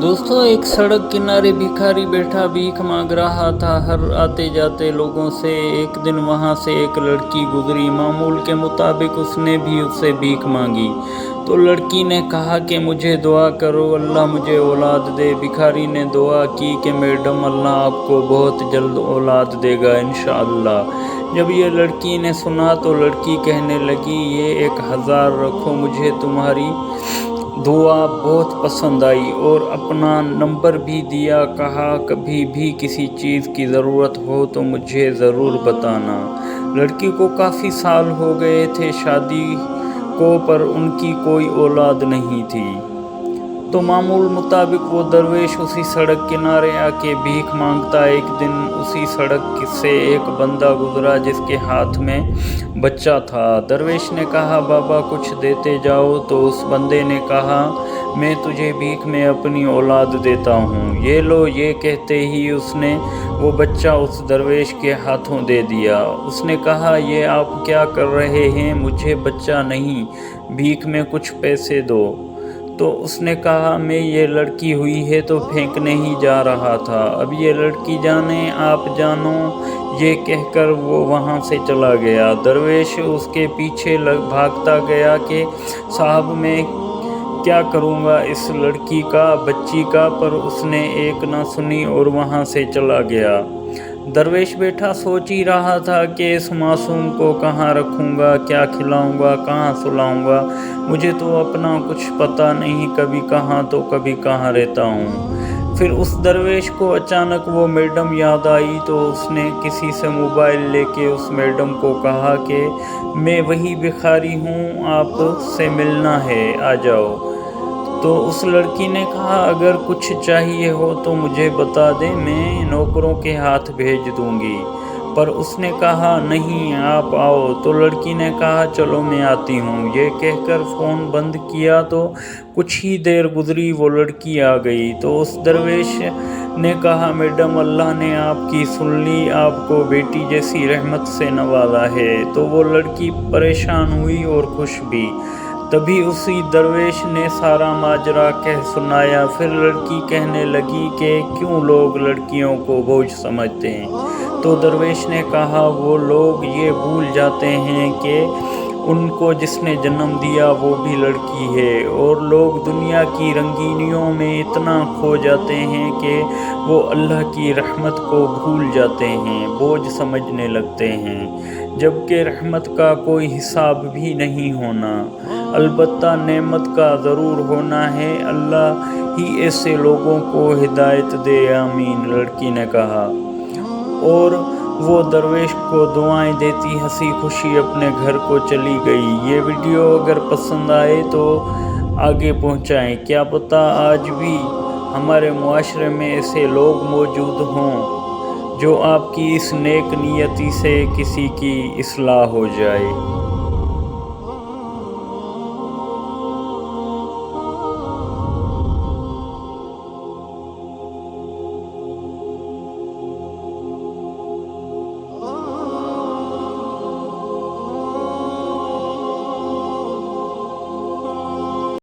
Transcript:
दोस्तों, एक सड़क किनारे भिखारी बैठा भीख मांग रहा था। हर आते जाते लोगों से। एक दिन वहां से एक लड़की गुजरी। मामूल के मुताबिक उसने भी उससे भीख मांगी। तो लड़की ने कहा कि मुझे दुआ करो, अल्लाह मुझे औलाद दे। भिखारी ने दुआ की कि मैडम, अल्लाह आपको बहुत जल्द औलाद देगा इंशाअल्लाह। जब ये लड़की ने सुना तो लड़की कहने लगी, ये 1000 रखो, मुझे तुम्हारी दुआ बहुत पसंद आई। और अपना नंबर भी दिया। कहा कभी भी किसी चीज़ की ज़रूरत हो तो मुझे ज़रूर बताना। लड़की को काफ़ी साल हो गए थे शादी को, पर उनकी कोई औलाद नहीं थी। तो मामूल मुताबिक वो दरवेश उसी सड़क किनारे आके भीख मांगता। एक दिन उसी सड़क से एक बंदा गुजरा जिसके हाथ में बच्चा था। दरवेश ने कहा, बाबा कुछ देते जाओ। तो उस बंदे ने कहा, मैं तुझे भीख में अपनी औलाद देता हूँ, ये लो। ये कहते ही उसने वो बच्चा उस दरवेश के हाथों दे दिया। उसने कहा, ये आप क्या कर रहे हैं? मुझे बच्चा नहीं, भीख में कुछ पैसे दो। तो उसने कहा, मैं ये लड़की हुई है तो फेंकने ही जा रहा था, अब ये लड़की जाने आप जानो। ये कहकर वो वहाँ से चला गया। दरवेश उसके पीछे भागता गया कि साहब मैं क्या करूँगा इस लड़की का, बच्ची का। पर उसने एक ना सुनी और वहाँ से चला गया। दरवेश बैठा सोच ही रहा था कि इस मासूम को कहाँ रखूँगा, क्या खिलाऊँगा, कहाँ सुलाऊँगा। मुझे तो अपना कुछ पता नहीं, कभी कहाँ तो कभी कहाँ रहता हूँ। फिर उस दरवेश को अचानक वो मैडम याद आई। तो उसने किसी से मोबाइल लेके उस मैडम को कहा कि मैं वही भिखारी हूँ, आपसे मिलना है, आ जाओ। तो उस लड़की ने कहा, अगर कुछ चाहिए हो तो मुझे बता दे, मैं नौकरों के हाथ भेज दूंगी। पर उसने कहा, नहीं आप आओ। तो लड़की ने कहा, चलो मैं आती हूँ। ये कहकर फ़ोन बंद किया। तो कुछ ही देर गुजरी, वो लड़की आ गई। तो उस दरवेश ने कहा, मैडम अल्लाह ने आपकी सुन ली, आपको बेटी जैसी रहमत से नवाजा है। तो वो लड़की परेशान हुई और खुश भी। तभी उसी दरवेश ने सारा माजरा कह सुनाया। फिर लड़की कहने लगी कि क्यों लोग लड़कियों को बोझ समझते हैं। तो दरवेश ने कहा, वो लोग ये भूल जाते हैं कि उनको जिसने जन्म दिया वो भी लड़की है। और लोग दुनिया की रंगीनियों में इतना खो जाते हैं कि वो अल्लाह की रहमत को भूल जाते हैं, बोझ समझने लगते हैं, जबकि रहमत का कोई हिसाब भी नहीं होना, अलबत्ता नेमत का ज़रूर होना है। अल्लाह ही ऐसे लोगों को हिदायत दे, आमीन, लड़की ने कहा। और वो दरवेश को दुआएं देती हंसी खुशी अपने घर को चली गई। ये वीडियो अगर पसंद आए तो आगे पहुंचाएं। क्या पता आज भी हमारे मुआशरे में ऐसे लोग मौजूद हों जो आपकी इस नेक नियति से किसी की इस्लाह हो जाए।